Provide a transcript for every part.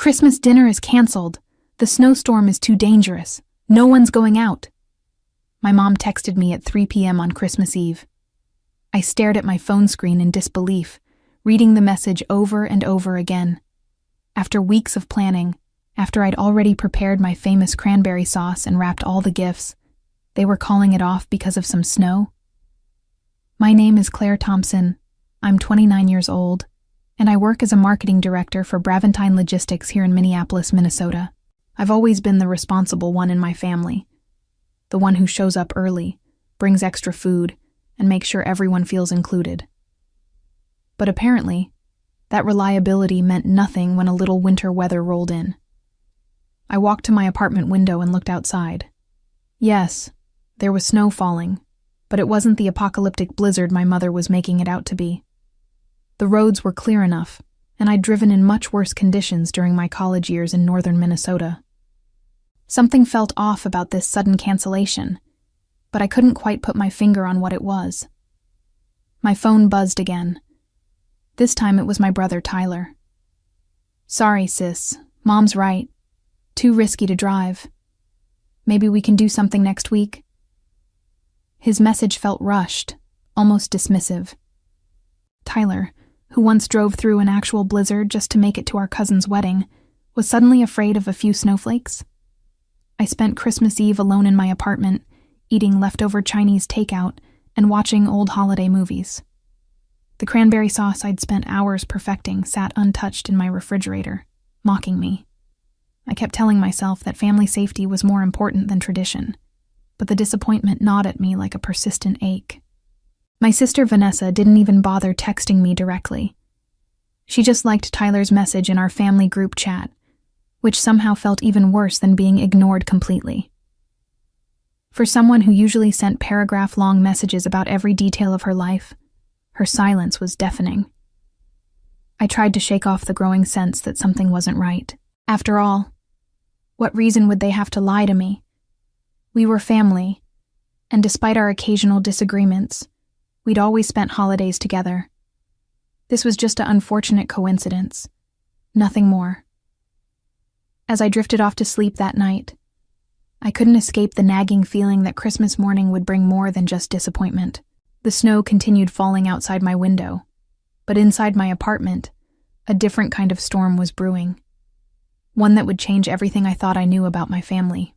Christmas dinner is canceled. The snowstorm is too dangerous. No one's going out. My mom texted me at 3 p.m. on Christmas Eve. I stared at my phone screen in disbelief, reading the message over and over again. After weeks of planning, after I'd already prepared my famous cranberry sauce and wrapped all the gifts, they were calling it off because of some snow? My name is Claire Thompson. I'm 29 years old, and I work as a marketing director for Braventine Logistics here in Minneapolis, Minnesota. I've always been the responsible one in my family, the one who shows up early, brings extra food, and makes sure everyone feels included. But apparently, that reliability meant nothing when a little winter weather rolled in. I walked to my apartment window and looked outside. Yes, there was snow falling, but it wasn't the apocalyptic blizzard my mother was making it out to be. The roads were clear enough, and I'd driven in much worse conditions during my college years in northern Minnesota. Something felt off about this sudden cancellation, but I couldn't quite put my finger on what it was. My phone buzzed again. This time it was my brother Tyler. "Sorry, sis. Mom's right. Too risky to drive. Maybe we can do something next week?" His message felt rushed, almost dismissive. Tyler, who once drove through an actual blizzard just to make it to our cousin's wedding, was suddenly afraid of a few snowflakes. I spent Christmas Eve alone in my apartment, eating leftover Chinese takeout and watching old holiday movies. The cranberry sauce I'd spent hours perfecting sat untouched in my refrigerator, mocking me. I kept telling myself that family safety was more important than tradition, but the disappointment gnawed at me like a persistent ache. My sister Vanessa didn't even bother texting me directly. She just liked Tyler's message in our family group chat, which somehow felt even worse than being ignored completely. For someone who usually sent paragraph-long messages about every detail of her life, her silence was deafening. I tried to shake off the growing sense that something wasn't right. After all, what reason would they have to lie to me? We were family, and despite our occasional disagreements, we'd always spent holidays together. This was just an unfortunate coincidence, nothing more. As I drifted off to sleep that night, I couldn't escape the nagging feeling that Christmas morning would bring more than just disappointment. The snow continued falling outside my window, but inside my apartment, a different kind of storm was brewing. One that would change everything I thought I knew about my family.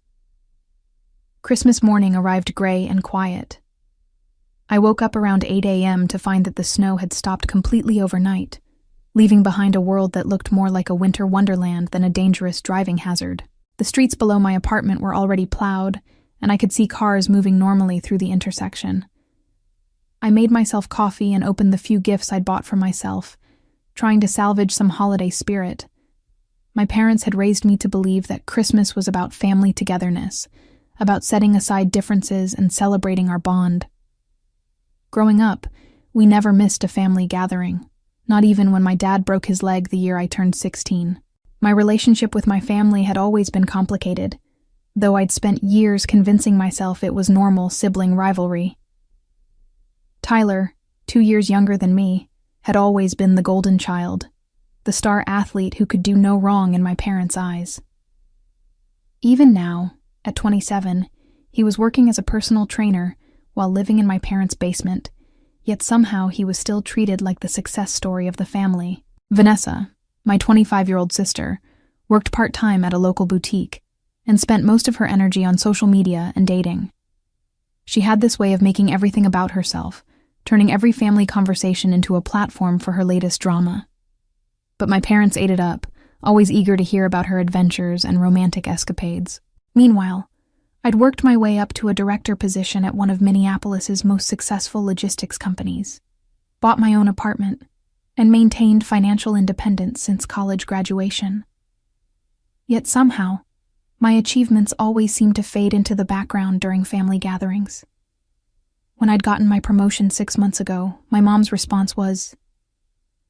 Christmas morning arrived gray and quiet. I woke up around 8 a.m. to find that the snow had stopped completely overnight, leaving behind a world that looked more like a winter wonderland than a dangerous driving hazard. The streets below my apartment were already plowed, and I could see cars moving normally through the intersection. I made myself coffee and opened the few gifts I'd bought for myself, trying to salvage some holiday spirit. My parents had raised me to believe that Christmas was about family togetherness, about setting aside differences and celebrating our bond. Growing up, we never missed a family gathering, not even when my dad broke his leg the year I turned 16. My relationship with my family had always been complicated, though I'd spent years convincing myself it was normal sibling rivalry. Tyler, 2 years younger than me, had always been the golden child, the star athlete who could do no wrong in my parents' eyes. Even now, at 27, he was working as a personal trainer while living in my parents' basement, yet somehow he was still treated like the success story of the family. Vanessa, my 25-year-old sister, worked part-time at a local boutique and spent most of her energy on social media and dating. She had this way of making everything about herself, turning every family conversation into a platform for her latest drama. But my parents ate it up, always eager to hear about her adventures and romantic escapades. Meanwhile, I'd worked my way up to a director position at one of Minneapolis's most successful logistics companies, bought my own apartment, and maintained financial independence since college graduation. Yet somehow, my achievements always seemed to fade into the background during family gatherings. When I'd gotten my promotion 6 months ago, my mom's response was,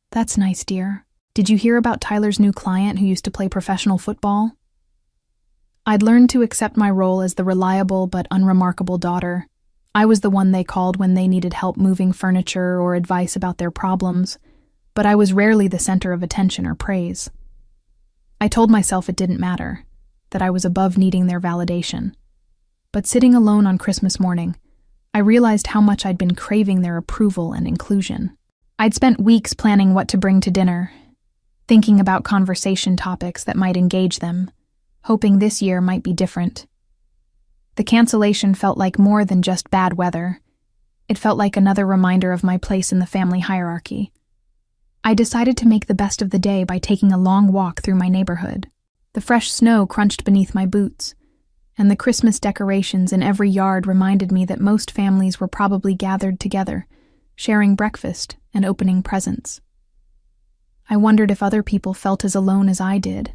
"That's nice, dear. Did you hear about Tyler's new client who used to play professional football?" I'd learned to accept my role as the reliable but unremarkable daughter. I was the one they called when they needed help moving furniture or advice about their problems, but I was rarely the center of attention or praise. I told myself it didn't matter, that I was above needing their validation. But sitting alone on Christmas morning, I realized how much I'd been craving their approval and inclusion. I'd spent weeks planning what to bring to dinner, thinking about conversation topics that might engage them, hoping this year might be different. The cancellation felt like more than just bad weather. It felt like another reminder of my place in the family hierarchy. I decided to make the best of the day by taking a long walk through my neighborhood. The fresh snow crunched beneath my boots, and the Christmas decorations in every yard reminded me that most families were probably gathered together, sharing breakfast and opening presents. I wondered if other people felt as alone as I did,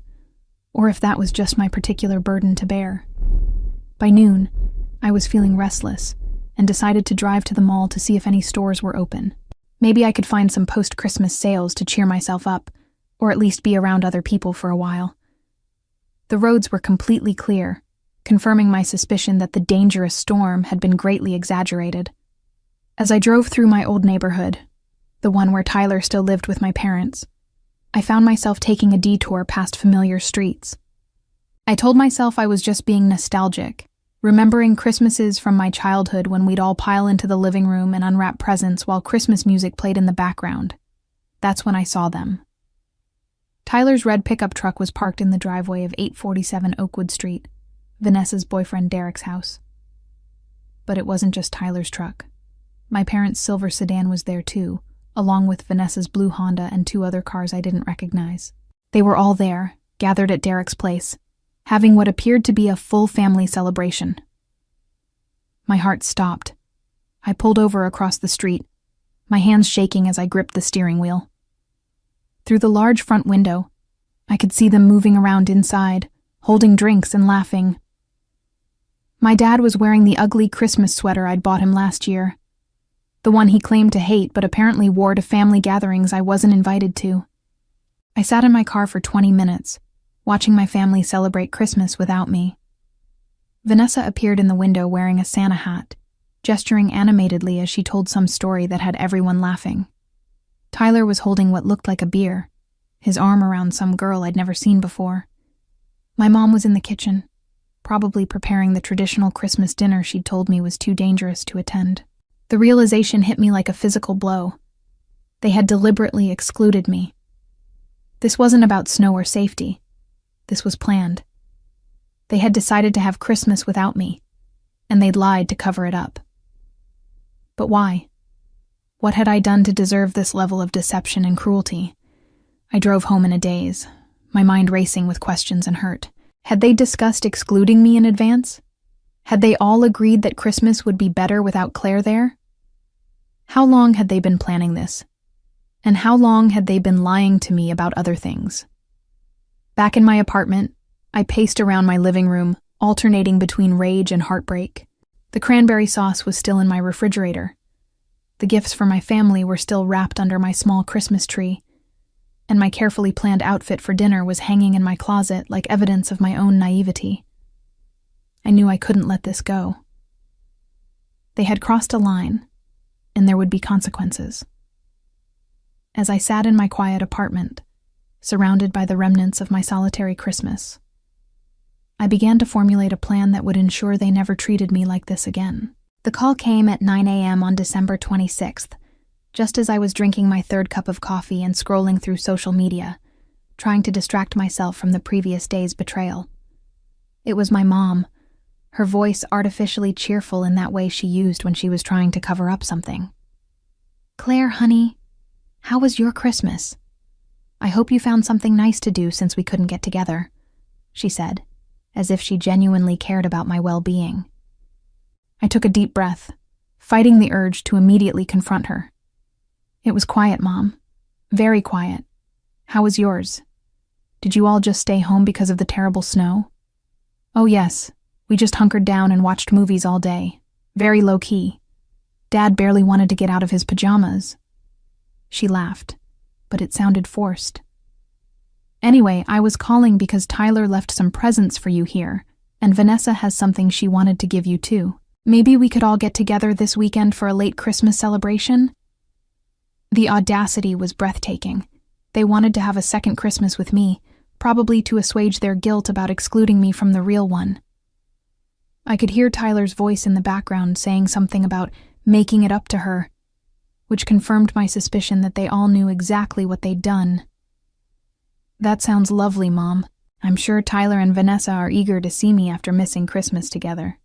or if that was just my particular burden to bear. By noon, I was feeling restless and decided to drive to the mall to see if any stores were open. Maybe I could find some post-Christmas sales to cheer myself up, or at least be around other people for a while. The roads were completely clear, confirming my suspicion that the dangerous storm had been greatly exaggerated. As I drove through my old neighborhood, the one where Tyler still lived with my parents, I found myself taking a detour past familiar streets. I told myself I was just being nostalgic, remembering Christmases from my childhood when we'd all pile into the living room and unwrap presents while Christmas music played in the background. That's when I saw them. Tyler's red pickup truck was parked in the driveway of 847 Oakwood Street, Vanessa's boyfriend Derek's house. But it wasn't just Tyler's truck. My parents' silver sedan was there too, along with Vanessa's blue Honda and 2 other cars I didn't recognize. They were all there, gathered at Derek's place, having what appeared to be a full family celebration. My heart stopped. I pulled over across the street, my hands shaking as I gripped the steering wheel. Through the large front window, I could see them moving around inside, holding drinks and laughing. My dad was wearing the ugly Christmas sweater I'd bought him last year, the one he claimed to hate but apparently wore to family gatherings I wasn't invited to. I sat in my car for 20 minutes, watching my family celebrate Christmas without me. Vanessa appeared in the window wearing a Santa hat, gesturing animatedly as she told some story that had everyone laughing. Tyler was holding what looked like a beer, his arm around some girl I'd never seen before. My mom was in the kitchen, probably preparing the traditional Christmas dinner she'd told me was too dangerous to attend. The realization hit me like a physical blow. They had deliberately excluded me. This wasn't about snow or safety. This was planned. They had decided to have Christmas without me, and they'd lied to cover it up. But why? What had I done to deserve this level of deception and cruelty? I drove home in a daze, my mind racing with questions and hurt. Had they discussed excluding me in advance? Had they all agreed that Christmas would be better without Claire there? How long had they been planning this? And how long had they been lying to me about other things? Back in my apartment, I paced around my living room, alternating between rage and heartbreak. The cranberry sauce was still in my refrigerator. The gifts for my family were still wrapped under my small Christmas tree, and my carefully planned outfit for dinner was hanging in my closet like evidence of my own naivety. I knew I couldn't let this go. They had crossed a line, and there would be consequences. As I sat in my quiet apartment, surrounded by the remnants of my solitary Christmas, I began to formulate a plan that would ensure they never treated me like this again. The call came at 9 a.m. on December 26th, just as I was drinking my 3rd cup of coffee and scrolling through social media, trying to distract myself from the previous day's betrayal. It was my mom, her voice artificially cheerful in that way she used when she was trying to cover up something. "Claire, honey, how was your Christmas? I hope you found something nice to do since we couldn't get together," she said, as if she genuinely cared about my well-being. I took a deep breath, fighting the urge to immediately confront her. "It was quiet, Mom. Very quiet. How was yours? Did you all just stay home because of the terrible snow?" "Oh yes, we just hunkered down and watched movies all day. Very low-key. Dad barely wanted to get out of his pajamas." She laughed, but it sounded forced. "Anyway, I was calling because Tyler left some presents for you here, and Vanessa has something she wanted to give you too. Maybe we could all get together this weekend for a late Christmas celebration?" The audacity was breathtaking. They wanted to have a second Christmas with me, probably to assuage their guilt about excluding me from the real one. I could hear Tyler's voice in the background saying something about making it up to her, which confirmed my suspicion that they all knew exactly what they'd done. "That sounds lovely, Mom. I'm sure Tyler and Vanessa are eager to see me after missing Christmas together."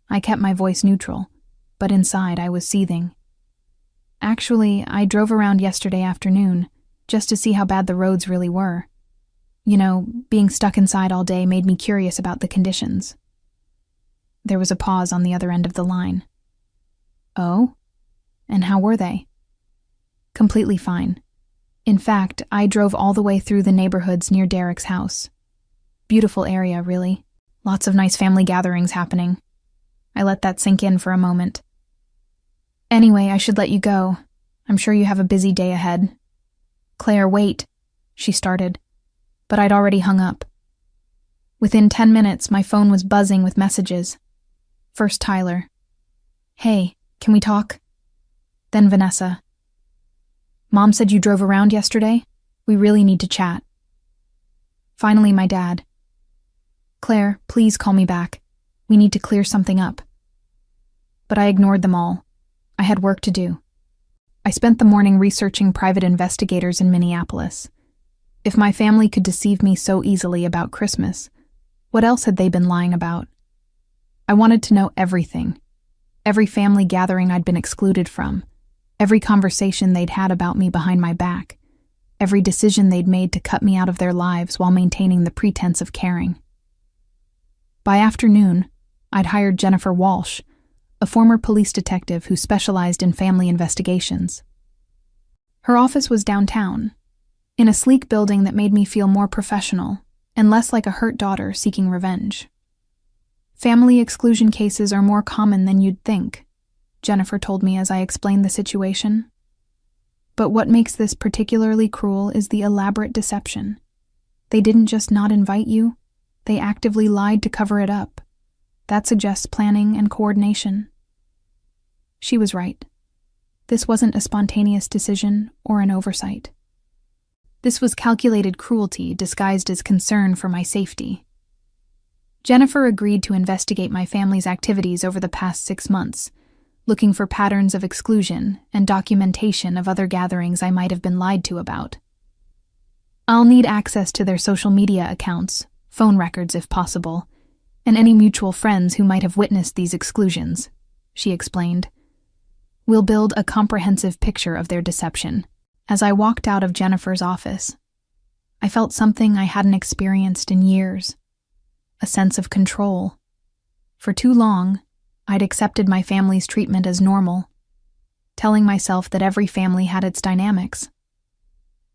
I kept my voice neutral, but inside I was seething. "Actually, I drove around yesterday afternoon, just to see how bad the roads really were. You know, being stuck inside all day made me curious about the conditions." There was a pause on the other end of the line. "Oh? And how were they?" "Completely fine. In fact, I drove all the way through the neighborhoods near Derek's house. Beautiful area, really. Lots of nice family gatherings happening." I let that sink in for a moment. "Anyway, I should let you go. I'm sure you have a busy day ahead." "Claire, wait," she started, but I'd already hung up. Within 10 minutes, my phone was buzzing with messages. First Tyler. "Hey, can we talk?" Then Vanessa. "Mom said you drove around yesterday? We really need to chat." Finally, my dad. "Claire, please call me back. We need to clear something up." But I ignored them all. I had work to do. I spent the morning researching private investigators in Minneapolis. If my family could deceive me so easily about Christmas, what else had they been lying about? I wanted to know everything. Every family gathering I'd been excluded from. Every conversation they'd had about me behind my back. Every decision they'd made to cut me out of their lives while maintaining the pretense of caring. By afternoon, I'd hired Jennifer Walsh, a former police detective who specialized in family investigations. Her office was downtown, in a sleek building that made me feel more professional and less like a hurt daughter seeking revenge. "Family exclusion cases are more common than you'd think," Jennifer told me as I explained the situation. "But what makes this particularly cruel is the elaborate deception. They didn't just not invite you, they actively lied to cover it up. That suggests planning and coordination." She was right. This wasn't a spontaneous decision or an oversight. This was calculated cruelty disguised as concern for my safety. Jennifer agreed to investigate my family's activities over the past 6 months, looking for patterns of exclusion and documentation of other gatherings I might have been lied to about. "I'll need access to their social media accounts, phone records if possible, and any mutual friends who might have witnessed these exclusions," she explained. "We'll build a comprehensive picture of their deception." As I walked out of Jennifer's office, I felt something I hadn't experienced in years. A sense of control. For too long, I'd accepted my family's treatment as normal, telling myself that every family had its dynamics.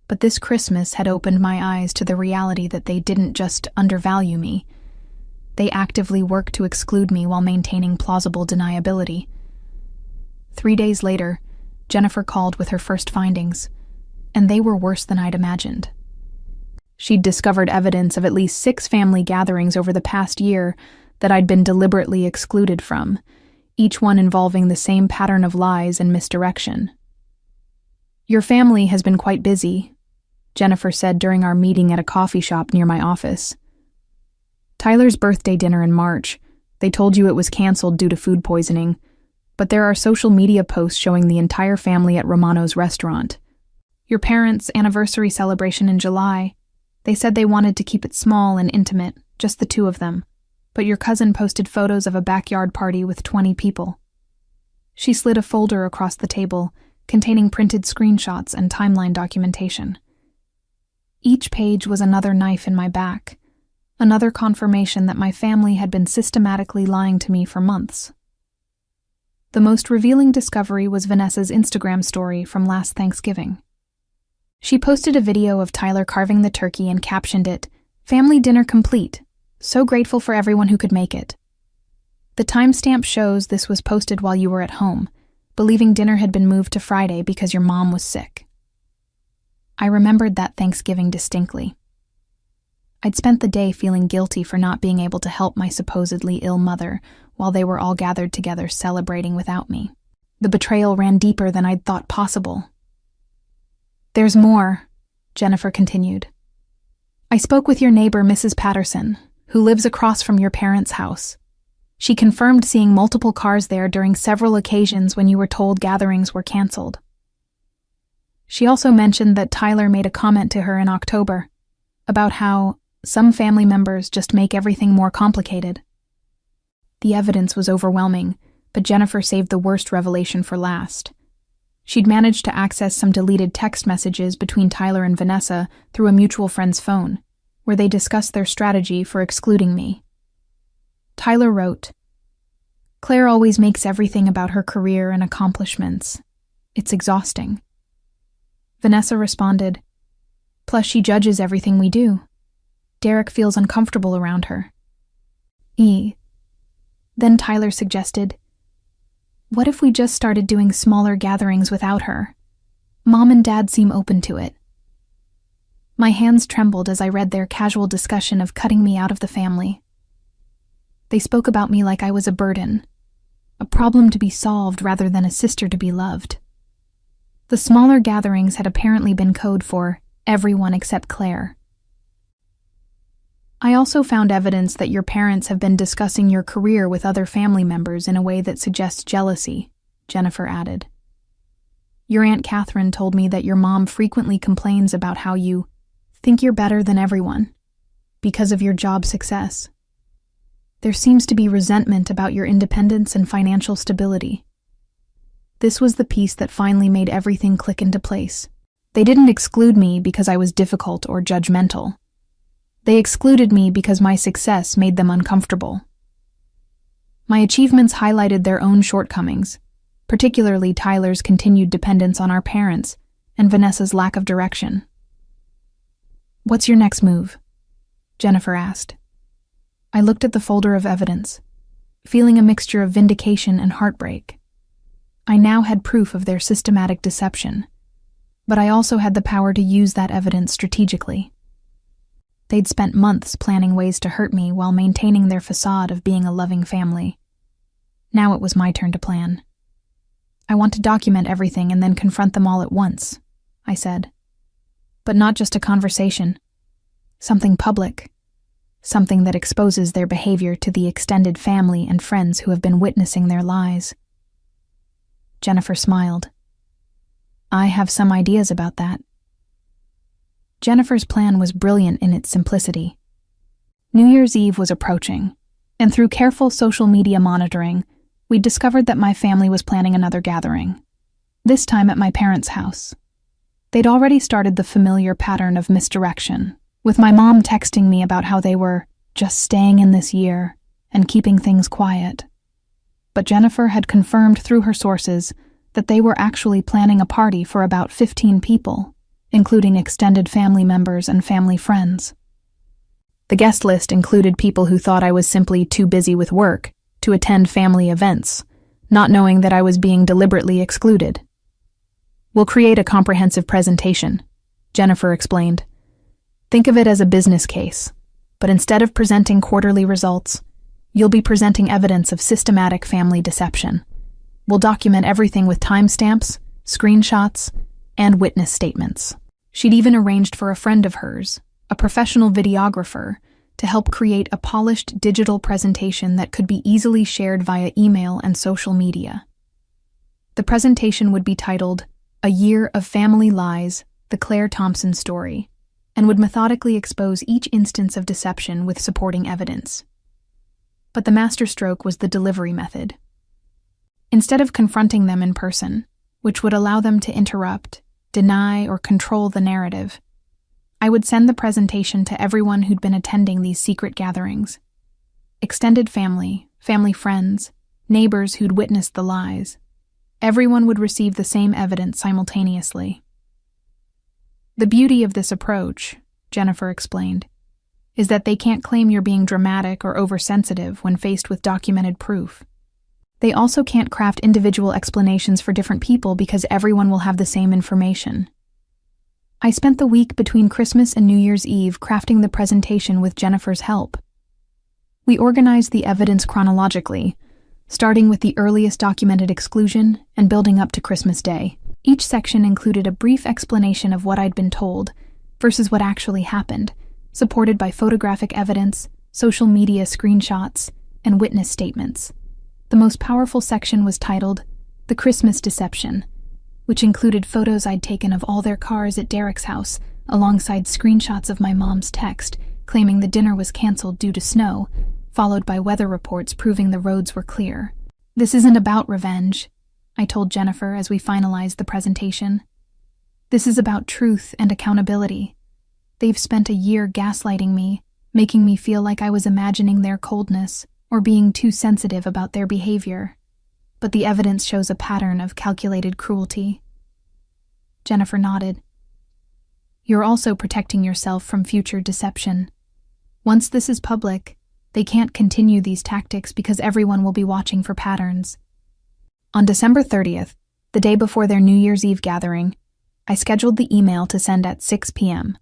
But this Christmas had opened my eyes to the reality that they didn't just undervalue me. They actively worked to exclude me while maintaining plausible deniability. 3 days later, Jennifer called with her first findings, and they were worse than I'd imagined. She'd discovered evidence of at least 6 family gatherings over the past year that I'd been deliberately excluded from, each one involving the same pattern of lies and misdirection. "Your family has been quite busy," Jennifer said during our meeting at a coffee shop near my office. "Tyler's birthday dinner in March. They told you it was canceled due to food poisoning, but there are social media posts showing the entire family at Romano's restaurant. Your parents' anniversary celebration in July. They said they wanted to keep it small and intimate, just the 2 of them, but your cousin posted photos of a backyard party with 20 people." She slid a folder across the table, containing printed screenshots and timeline documentation. Each page was another knife in my back, another confirmation that my family had been systematically lying to me for months. The most revealing discovery was Vanessa's Instagram story from last Thanksgiving. She posted a video of Tyler carving the turkey and captioned it, "Family dinner complete. So grateful for everyone who could make it." The timestamp shows this was posted while you were at home, believing dinner had been moved to Friday because your mom was sick. I remembered that Thanksgiving distinctly. I'd spent the day feeling guilty for not being able to help my supposedly ill mother while they were all gathered together celebrating without me. The betrayal ran deeper than I'd thought possible. "There's more," Jennifer continued. I spoke with your neighbor, Mrs. Patterson, who lives across from your parents' house. She confirmed seeing multiple cars there during several occasions when you were told gatherings were canceled. She also mentioned that Tyler made a comment to her in October about how some family members just make everything more complicated. The evidence was overwhelming, but Jennifer saved the worst revelation for last. She'd managed to access some deleted text messages between Tyler and Vanessa through a mutual friend's phone, where they discussed their strategy for excluding me. Tyler wrote, "Claire always makes everything about her career and accomplishments. It's exhausting." Vanessa responded, "Plus she judges everything we do. Derek feels uncomfortable around her." Then Tyler suggested, "What if we just started doing smaller gatherings without her? Mom and Dad seem open to it." My hands trembled as I read their casual discussion of cutting me out of the family. They spoke about me like I was a burden, a problem to be solved rather than a sister to be loved. The smaller gatherings had apparently been code for everyone except Claire. I also found evidence that your parents have been discussing your career with other family members in a way that suggests jealousy, Jennifer added. Your Aunt Catherine told me that your mom frequently complains about how you think you're better than everyone because of your job success. There seems to be resentment about your independence and financial stability. This was the piece that finally made everything click into place. They didn't exclude me because I was difficult or judgmental. They excluded me because my success made them uncomfortable. My achievements highlighted their own shortcomings, particularly Tyler's continued dependence on our parents and Vanessa's lack of direction. "What's your next move?" Jennifer asked. I looked at the folder of evidence, feeling a mixture of vindication and heartbreak. I now had proof of their systematic deception, but I also had the power to use that evidence strategically. They'd spent months planning ways to hurt me while maintaining their facade of being a loving family. Now it was my turn to plan. "I want to document everything and then confront them all at once," I said. "But not just a conversation. Something public. Something that exposes their behavior to the extended family and friends who have been witnessing their lies." Jennifer smiled. "I have some ideas about that." Jennifer's plan was brilliant in its simplicity. New Year's Eve was approaching, and through careful social media monitoring, we discovered that my family was planning another gathering, this time at my parents' house. They'd already started the familiar pattern of misdirection, with my mom texting me about how they were just staying in this year and keeping things quiet. But Jennifer had confirmed through her sources that they were actually planning a party for about 15 people, including extended family members and family friends. The guest list included people who thought I was simply too busy with work to attend family events, not knowing that I was being deliberately excluded. "We'll create a comprehensive presentation," Jennifer explained. "Think of it as a business case, but instead of presenting quarterly results, you'll be presenting evidence of systematic family deception. We'll document everything with timestamps, screenshots, and witness statements." She'd even arranged for a friend of hers, a professional videographer, to help create a polished digital presentation that could be easily shared via email and social media. The presentation would be titled, "A Year of Family Lies, The Claire Thompson Story," and would methodically expose each instance of deception with supporting evidence. But the masterstroke was the delivery method. Instead of confronting them in person, which would allow them to interrupt, deny, or control the narrative, I would send the presentation to everyone who'd been attending these secret gatherings. Extended family, family friends, neighbors who'd witnessed the lies. Everyone would receive the same evidence simultaneously. "The beauty of this approach," Jennifer explained, "is that they can't claim you're being dramatic or oversensitive when faced with documented proof. They also can't craft individual explanations for different people because everyone will have the same information." I spent the week between Christmas and New Year's Eve crafting the presentation with Jennifer's help. We organized the evidence chronologically, starting with the earliest documented exclusion and building up to Christmas Day. Each section included a brief explanation of what I'd been told versus what actually happened, supported by photographic evidence, social media screenshots, and witness statements. The most powerful section was titled, "The Christmas Deception," which included photos I'd taken of all their cars at Derek's house, alongside screenshots of my mom's text claiming the dinner was canceled due to snow, followed by weather reports proving the roads were clear. "This isn't about revenge," I told Jennifer as we finalized the presentation. "This is about truth and accountability. They've spent a year gaslighting me, making me feel like I was imagining their coldness or being too sensitive about their behavior. But the evidence shows a pattern of calculated cruelty." Jennifer nodded. "You're also protecting yourself from future deception. Once this is public, they can't continue these tactics because everyone will be watching for patterns." On December 30th, the day before their New Year's Eve gathering, I scheduled the email to send at 6 p.m.,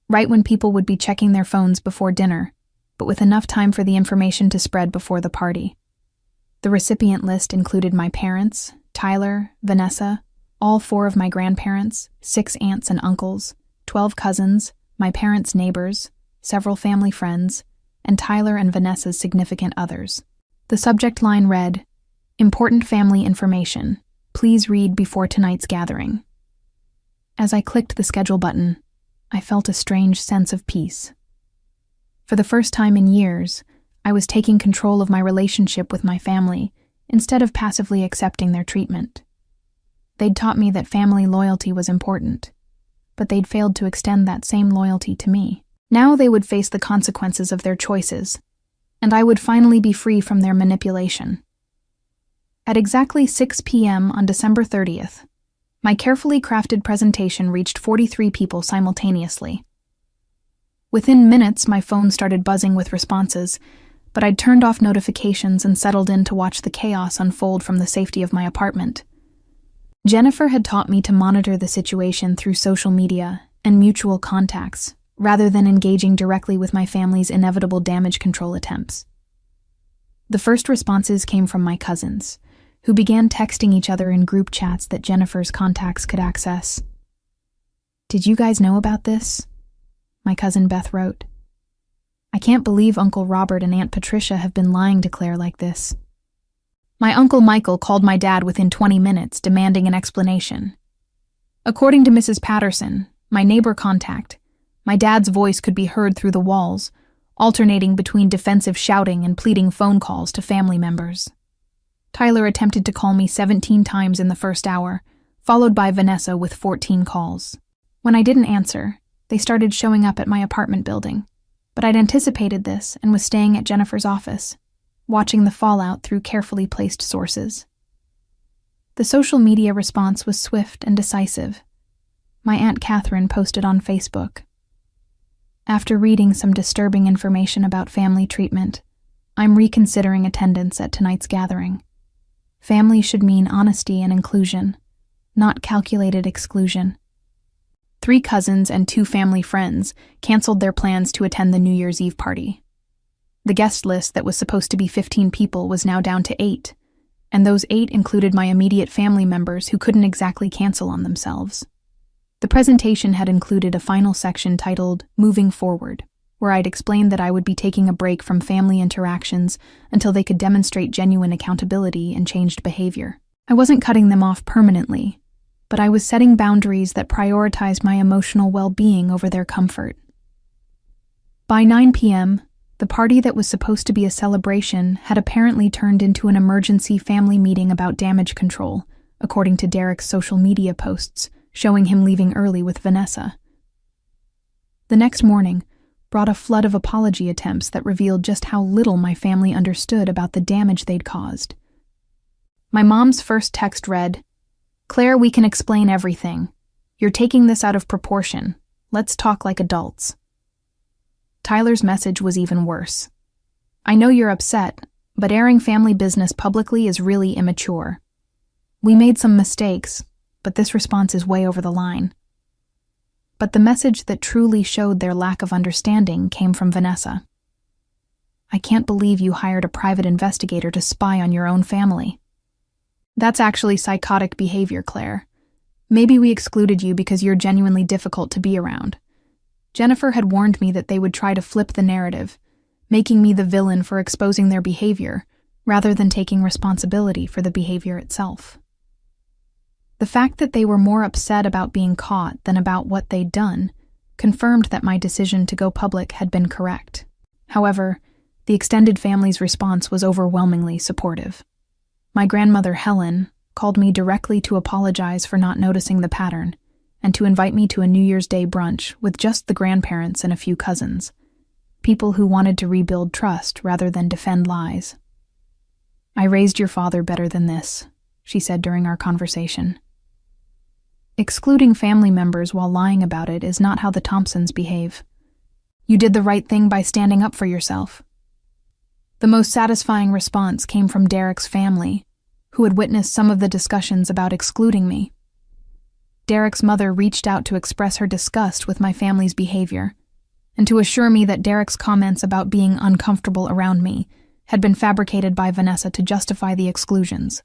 right when people would be checking their phones before dinner, but with enough time for the information to spread before the party. The recipient list included my parents, Tyler, Vanessa, all 4 of my grandparents, 6 aunts and uncles, 12 cousins, my parents' neighbors, several family friends, and Tyler and Vanessa's significant others. The subject line read, "Important family information. Please read before tonight's gathering." As I clicked the schedule button, I felt a strange sense of peace. For the first time in years, I was taking control of my relationship with my family instead of passively accepting their treatment. They'd taught me that family loyalty was important, but they'd failed to extend that same loyalty to me. Now they would face the consequences of their choices, and I would finally be free from their manipulation. At exactly 6 p.m. on December 30th, my carefully crafted presentation reached 43 people simultaneously. Within minutes, my phone started buzzing with responses, but I'd turned off notifications and settled in to watch the chaos unfold from the safety of my apartment. Jennifer had taught me to monitor the situation through social media and mutual contacts, rather than engaging directly with my family's inevitable damage control attempts. The first responses came from my cousins, who began texting each other in group chats that Jennifer's contacts could access. "Did you guys know about this?" my cousin Beth wrote. "I can't believe Uncle Robert and Aunt Patricia have been lying to Claire like this." My Uncle Michael called my dad within 20 minutes, demanding an explanation. According to Mrs. Patterson, my neighbor contact, my dad's voice could be heard through the walls, alternating between defensive shouting and pleading phone calls to family members. Tyler attempted to call me 17 times in the first hour, followed by Vanessa with 14 calls. When I didn't answer, they started showing up at my apartment building, but I'd anticipated this and was staying at Jennifer's office, watching the fallout through carefully placed sources. The social media response was swift and decisive. My Aunt Catherine posted on Facebook, "After reading some disturbing information about family treatment, I'm reconsidering attendance at tonight's gathering. Family should mean honesty and inclusion, not calculated exclusion." 3 cousins and 2 family friends canceled their plans to attend the New Year's Eve party. The guest list that was supposed to be 15 people was now down to 8, and those 8 included my immediate family members who couldn't exactly cancel on themselves. The presentation had included a final section titled "Moving Forward," where I'd explained that I would be taking a break from family interactions until they could demonstrate genuine accountability and changed behavior. I wasn't cutting them off permanently, but I was setting boundaries that prioritized my emotional well-being over their comfort. By 9 p.m., the party that was supposed to be a celebration had apparently turned into an emergency family meeting about damage control, according to Derek's social media posts, showing him leaving early with Vanessa. The next morning brought a flood of apology attempts that revealed just how little my family understood about the damage they'd caused. My mom's first text read, "Claire, we can explain everything. You're taking this out of proportion. Let's talk like adults." Tyler's message was even worse. "I know you're upset, but airing family business publicly is really immature. We made some mistakes, but this response is way over the line." But the message that truly showed their lack of understanding came from Vanessa. "I can't believe you hired a private investigator to spy on your own family. That's actually psychotic behavior, Claire. Maybe we excluded you because you're genuinely difficult to be around. Jennifer had warned me that they would try to flip the narrative, making me the villain for exposing their behavior, rather than taking responsibility for the behavior itself. The fact that they were more upset about being caught than about what they'd done confirmed that my decision to go public had been correct. However, the extended family's response was overwhelmingly supportive. My grandmother, Helen, called me directly to apologize for not noticing the pattern and to invite me to a New Year's Day brunch with just the grandparents and a few cousins, people who wanted to rebuild trust rather than defend lies. "I raised your father better than this," she said during our conversation. Excluding family members while lying about it is not how the Thompsons behave. You did the right thing by standing up for yourself. The most satisfying response came from Derek's family, who had witnessed some of the discussions about excluding me. Derek's mother reached out to express her disgust with my family's behavior, and to assure me that Derek's comments about being uncomfortable around me had been fabricated by Vanessa to justify the exclusions.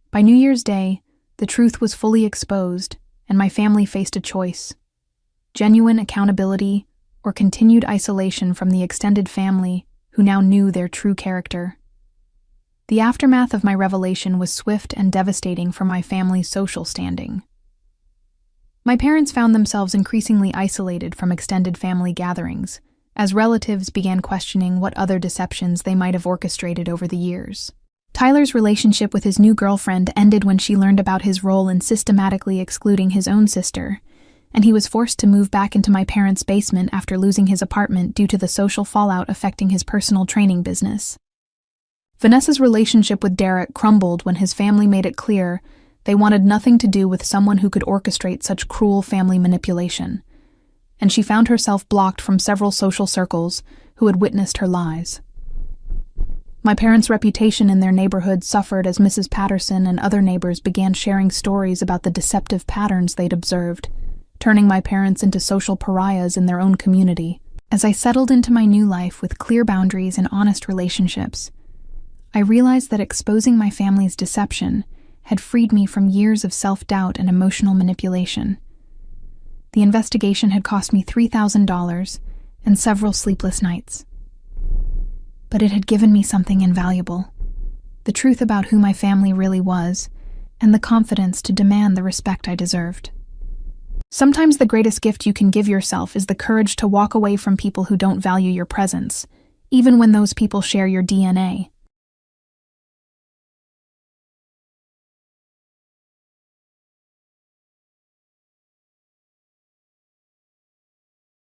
By New Year's Day, the truth was fully exposed, and my family faced a choice: genuine accountability or continued isolation from the extended family who now knew their true character. The aftermath of my revelation was swift and devastating for my family's social standing. My parents found themselves increasingly isolated from extended family gatherings, as relatives began questioning what other deceptions they might have orchestrated over the years. Tyler's relationship with his new girlfriend ended when she learned about his role in systematically excluding his own sister, and he was forced to move back into my parents' basement after losing his apartment due to the social fallout affecting his personal training business. Vanessa's relationship with Derek crumbled when his family made it clear they wanted nothing to do with someone who could orchestrate such cruel family manipulation, and she found herself blocked from several social circles who had witnessed her lies. My parents' reputation in their neighborhood suffered as Mrs. Patterson and other neighbors began sharing stories about the deceptive patterns they'd observed, turning my parents into social pariahs in their own community. As I settled into my new life with clear boundaries and honest relationships, I realized that exposing my family's deception had freed me from years of self-doubt and emotional manipulation. The investigation had cost me $3,000 and several sleepless nights. But it had given me something invaluable: the truth about who my family really was, and the confidence to demand the respect I deserved. Sometimes the greatest gift you can give yourself is the courage to walk away from people who don't value your presence, even when those people share your DNA.